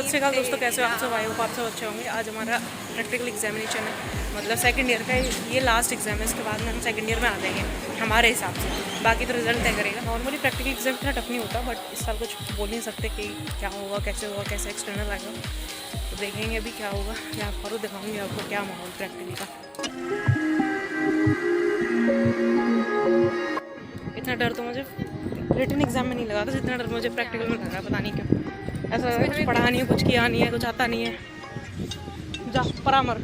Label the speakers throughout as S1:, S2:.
S1: सत श्री अकाल दोस्तों, कैसे हो आप सब? आए हो आप सब अच्छे होंगे। आज हमारा प्रैक्टिकल एग्जामिनेशन है, मतलब सेकंड ईयर का ये लास्ट एग्जाम है। इसके बाद में हम सेकंड ईयर में आ जाएंगे हमारे हिसाब से, बाकी तो रिजल्ट तय करेगा। नॉर्मली प्रैक्टिकल एग्जाम इतना टफ नहीं होता, बट इस साल कुछ बोल नहीं सकते कि क्या होगा, कैसे एक्सटर्नल आएगा, तो देखेंगे अभी क्या होगा। या आपको दिखाऊँगी आपको क्या माहौल प्रैक्टिकल का। इतना डर तो मुझे रिटन एग्जाम में नहीं लगा था जितना डर मुझे प्रैक्टिकल में लग रहा है। पता नहीं क्यों ऐसा लग रहा है, कुछ पढ़ा नहीं है, कुछ किया नहीं है, कुछ आता नहीं है। जा परामर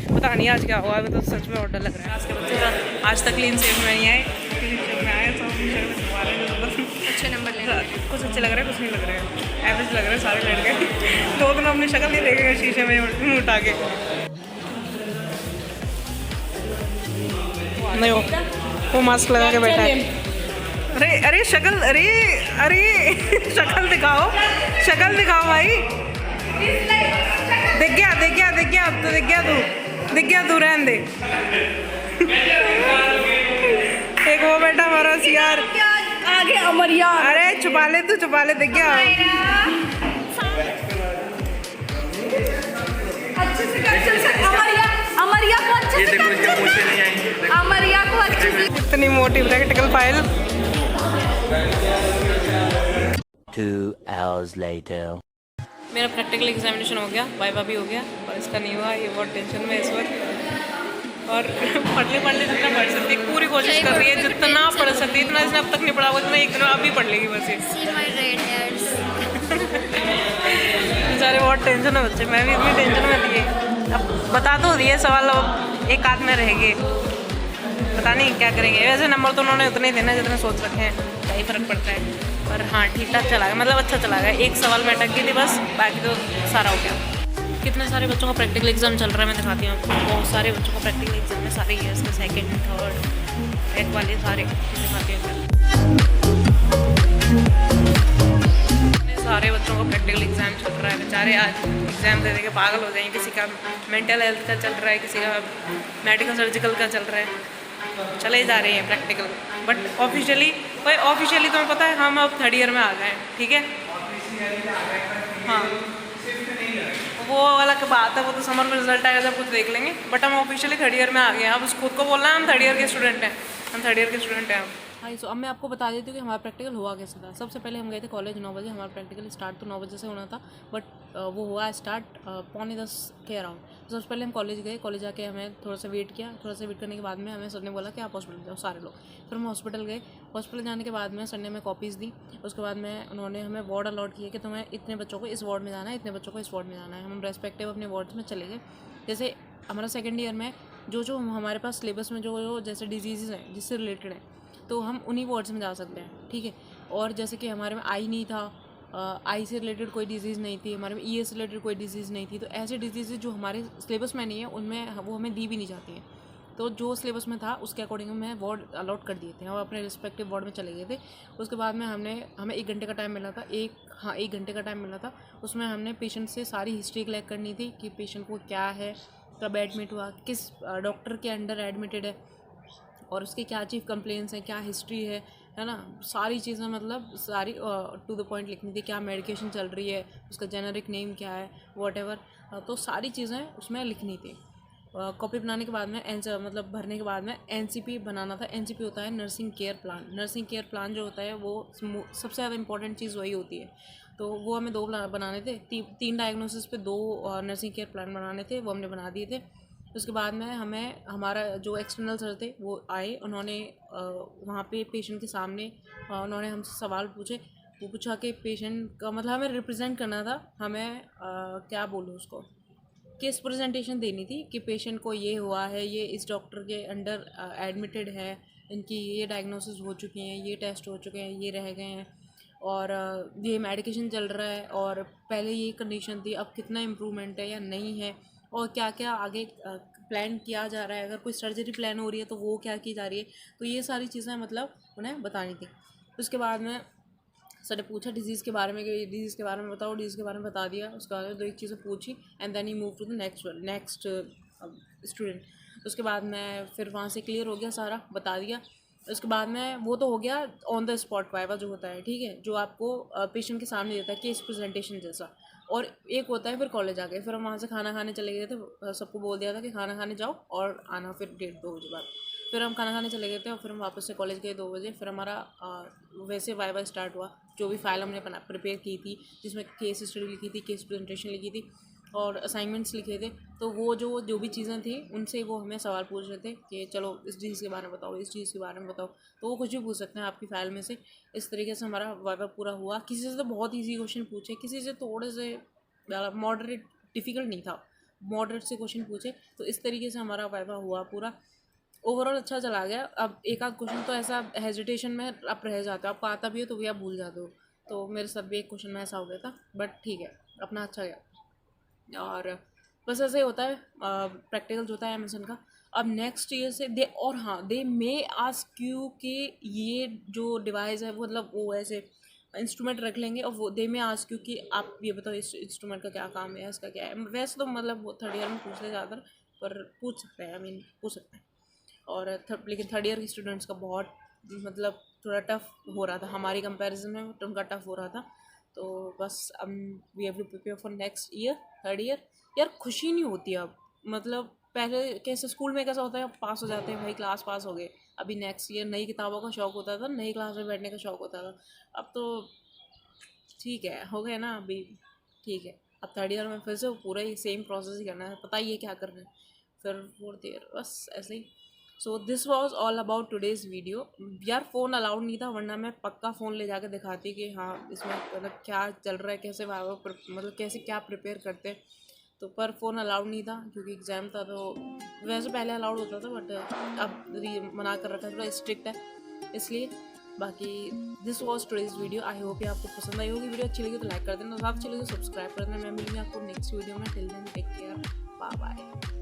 S1: पता नहीं आज क्या हुआ। अभी तो सच में और डर लग रहा है। आज के बच्चे आज तक क्लीन सेफ में नहीं आए, अच्छे नंबर ले। कुछ अच्छे लग रहे हैं, कुछ नहीं लग रहे हैं, एवरेज लग रहे हैं सारे लड़के। लोग ना अपनी शक्ल नहीं देखेंगे शीशे में उठा के। नहीं वो मास्क लगा के बैठा है। अरे शक्ल, अरे शक्ल दिखाओ भाई। दिख गया अब तो दिख गया तू रहने दे। एक वो बेटा हमारा यार
S2: आगे अमरिया।
S1: अरे छुपा ले दिख गया।
S2: अच्छे से अमरिया को अच्छे से अमरिया को अच्छे से।
S1: इतनी मोटी प्रैक्टिकल फाइल।
S3: 2 hours later.
S1: मेरा प्रैक्टिकल एग्जामिनेशन हो गया, वाइवा भी हो गया, और इसका नहीं हुआ। ये बहुत टेंशन में इस वक्त। और पढ़ने जितना पढ़ सकती है पूरी कोशिश कर रही है, जितना पढ़ सकती है, इतना इसने अब तक नहीं पढ़ा, वो इतना एक दिन अभी पढ़ लेगी बस ये। बेचारे बहुत टेंशन है बच्चे, मैं भी इतनी टेंशन में थी। अब बता तो दिए सवाल, अब एक आध में रह गए, पता नहीं क्या करेंगे। वैसे नंबर तो उन्होंने उतने ही देना जितने सोच रखे हैं, क्या ही फ़र्क पड़ता है। पर हाँ ठीक ठाक चला गया, मतलब अच्छा चला गया। एक सवाल में अटक गई थी बस, बाकी तो सारा हो गया। कितने सारे बच्चों का प्रैक्टिकल एग्जाम चल रहा है, मैं दिखाती हूँ आपको। बहुत सारे बच्चों का प्रैक्टिकल एग्जाम है, सारे ईयर्स में, सेकेंड थर्ड एक वाले सारे दिखाती हूँ। सारे बच्चों का प्रैक्टिकल एग्जाम चल रहा है। बेचारे आज एग्जाम दे के पागल हो जाएंगे। किसी का मेंटल हेल्थ का चल रहा है, किसी का मेडिकल सर्जिकल का चल रहा है, चले जा रहे हैं प्रैक्टिकल। बट ऑफिशियली तुम्हें पता है हम अब थर्ड ईयर में आ गए हैं, ठीक है। हाँ वो वाला की बात है, वो तो समर में रिजल्ट आएगा जब कुछ देख लेंगे। बट हम ऑफिशियली थर्ड ईयर में आ गए हैं। अब खुद को बोलना है हम थर्ड ईयर के स्टूडेंट हैं, हम थर्ड ईयर के स्टूडेंट हैं। हाँ सो अब मैं आपको बता देती हूँ कि हमारा प्रैक्टिकल हुआ कैसे था। सबसे पहले हम गए थे कॉलेज 9 बजे। हमारा प्रैक्टिकल स्टार्ट तो 9 बजे से होना था, बट वो हुआ स्टार्ट 9:45 के अराउंड। तो सबसे पहले हम कॉलेज गए, कॉलेज आके हमें थोड़ा सा वेट किया। थोड़ा सा वेट करने के बाद में हमें सर ने बोला कि आप हॉस्पिटल जाओ सारे लोग। फिर हम हॉस्पिटल गए। हॉस्पिटल जाने के बाद में सर ने हमें कॉपीज़ दी। उसके बाद में उन्होंने हमें वार्ड अलॉट किए कि तुम्हें इतने बच्चों को इस वार्ड में जाना है, इतने बच्चों को इस वार्ड में जाना है। हम रेस्पेक्टिव अपने वार्ड्स में चले गए। जैसे हमारा सेकेंड ईयर में जो हमारे पास सिलेबस में जो जैसे डिजीज़ हैं जिससे रिलेटेड है, तो हम उन्हीं वार्ड्स में जा सकते हैं, ठीक है। और जैसे कि हमारे में आई नहीं था, आई से रिलेटेड कोई डिजीज़ नहीं थी, हमारे में ईए से रिलेटेड कोई डिजीज़ नहीं थी, तो ऐसे डिजीज़ जो हमारे सिलेबस में नहीं है उनमें वो हमें दी भी नहीं जाती हैं। तो जो सिलेबस में था उसके अकॉर्डिंग हमें वार्ड अलॉट कर दिए थे। हम अपने रिस्पेक्टिव वार्ड में चले गए थे। उसके बाद में हमें 1 घंटे का टाइम मिला था। 1 घंटे का टाइम मिला था। उसमें हमने पेशेंट से सारी हिस्ट्री कलेक्ट करनी थी कि पेशेंट को क्या है, कब एडमिट हुआ, किस डॉक्टर के अंडर एडमिटेड है, और उसके क्या चीफ कंप्लेंट्स हैं, क्या हिस्ट्री है ना। सारी चीज़ें मतलब सारी टू द पॉइंट लिखनी थी। क्या मेडिकेशन चल रही है, उसका जेनरिक नेम क्या है, वॉटेवर, तो सारी चीज़ें उसमें लिखनी थी। कॉपी बनाने के बाद में मतलब भरने के बाद में एनसीपी बनाना था। एनसीपी होता है nursing care plan. Nursing care plan जो होता है वो सबसे ज़्यादा इंपॉर्टेंट चीज़ वही होती है। तो वो हमें 2 बनाने थे। 3 डायग्नोसिस पे 2 नर्सिंग केयर प्लान बनाने थे, वो हमने बना दिए थे। उसके बाद में हमारा जो एक्सटर्नल सर थे वो आए। उन्होंने वहाँ पे पेशेंट के सामने उन्होंने हमसे सवाल पूछे। वो पूछा कि पेशेंट का मतलब हमें रिप्रेजेंट करना था, हमें क्या बोलूँ उसको, केस प्रेजेंटेशन देनी थी कि पेशेंट को ये हुआ है, ये इस डॉक्टर के अंडर एडमिटेड है, इनकी ये डायग्नोसिस हो चुकी हैं, ये टेस्ट हो चुके हैं, ये रह गए हैं, और ये मेडिकेशन चल रहा है, और पहले ये कंडीशन थी, अब कितना इम्प्रूवमेंट है या नहीं है, और क्या क्या आगे प्लान किया जा रहा है। अगर कोई सर्जरी प्लान हो रही है तो वो क्या की जा रही है। तो ये सारी चीज़ें मतलब उन्हें बतानी थी। उसके बाद में सर ने पूछा डिज़ीज़ के बारे में कि डिज़ीज़ के बारे में बताओ। डिज़ीज़ के बारे में बता दिया। उसके बाद में 2 एक चीज़ें पूछी एंड देन ही move to the next student. उसके बाद मैं फिर वहाँ से क्लियर हो गया, सारा बता दिया। उसके बाद में वो तो हो गया ऑन द स्पॉट वाइवा जो होता है, ठीक है, जो आपको पेशेंट के सामने देता है केस प्रेजेंटेशन जैसा। और एक होता है फिर कॉलेज आ गए, फिर हम वहाँ से खाना खाने चले गए थे, सबको बोल दिया था कि खाना खाने जाओ और आना फिर 1:30-2 बजे बाद। फिर हम खाना खाने चले गए थे और फिर हम वापस से कॉलेज गए 2 बजे। फिर हमारा वैसे वाइवा स्टार्ट हुआ, जो भी फाइल हमने प्रिपेयर की थी, जिसमें केस स्टडी लिखी थी, केस प्रेजेंटेशन लिखी थी और असाइनमेंट्स लिखे थे, तो वो जो भी चीज़ें थी उनसे वो हमें सवाल पूछ रहे थे कि चलो इस चीज़ के बारे में बताओ, इस चीज़ के बारे में बताओ। तो वो कुछ भी पूछ सकते हैं आपकी फ़ाइल में से। इस तरीके से हमारा वाइवा पूरा हुआ। किसी से तो बहुत ईजी क्वेश्चन पूछे, किसी से थोड़े से मॉडरेट डिफ़िकल्ट नहीं था, मॉडरेट से क्वेश्चन पूछे। तो इस तरीके से हमारा वाइवा हुआ पूरा। ओवरऑल अच्छा चला गया। अब एक आध क्वेश्चन तो ऐसा हेजिटेशन में आप रह जाते हो, आपको आता भी है तो भी आप भूल जाते हो। तो मेरे साथ भी एक क्वेश्चन में ऐसा हो गया था, बट ठीक है, अपना अच्छा गया। और बस ऐसे ही होता है प्रैक्टिकल जो होता है एमएसएन का। अब नेक्स्ट ईयर से दे मे आस्क यू कि ये जो डिवाइस है वो मतलब वो ऐसे इंस्ट्रूमेंट रख लेंगे और वो दे में आस्क यू कि आप ये बताओ इस इंस्ट्रूमेंट का क्या काम है, इसका क्या है। वैसे तो मतलब वो 3rd ईयर में पूछते ज़्यादातर, पर पूछ सकते हैं, पूछ सकते हैं। और लेकिन 3rd ईयर के स्टूडेंट्स का बहुत मतलब थोड़ा टफ हो रहा था हमारी कंपैरिजन में, उनका टफ हो रहा था। तो बस अब we have to prepare for next year 3rd year. यार खुशी नहीं होती अब, मतलब पहले कैसे स्कूल में कैसा होता है, पास हो जाते हैं भाई, क्लास पास हो गए। अभी नेक्स्ट ईयर नई किताबों का शौक़ होता था, नई क्लास में बैठने का शौक़ होता था। अब तो ठीक है, हो गए ना अभी, ठीक है। अब 3rd ईयर में फिर से पूरा ही सेम प्रोसेस ही करना है, पता ही है क्या करना है। फिर 4th ईयर बस ऐसे ही। So this was all about today's video. यार फ़ोन अलाउड नहीं था, वरना मैं पक्का फ़ोन ले जाकर दिखाती कि हाँ इसमें मतलब क्या चल रहा है, कैसे मतलब कैसे क्या प्रिपेयर करते हैं। तो पर फ़ोन अलाउड नहीं था क्योंकि एग्ज़ाम था। तो वैसे पहले अलाउड होता था, बट अब मना कर रखा है, थोड़ा स्ट्रिक्ट है इसलिए। बाकी this was today's video. I hope ये आपको पसंद आई होगी। वीडियो अच्छी लगी तो लाइक कर देना, ज़्यादा अच्छी लगी तो सब्सक्राइब कर देना। मैं मिलूँगी आपको नेक्स्ट वीडियो में। Till then take care, bye bye.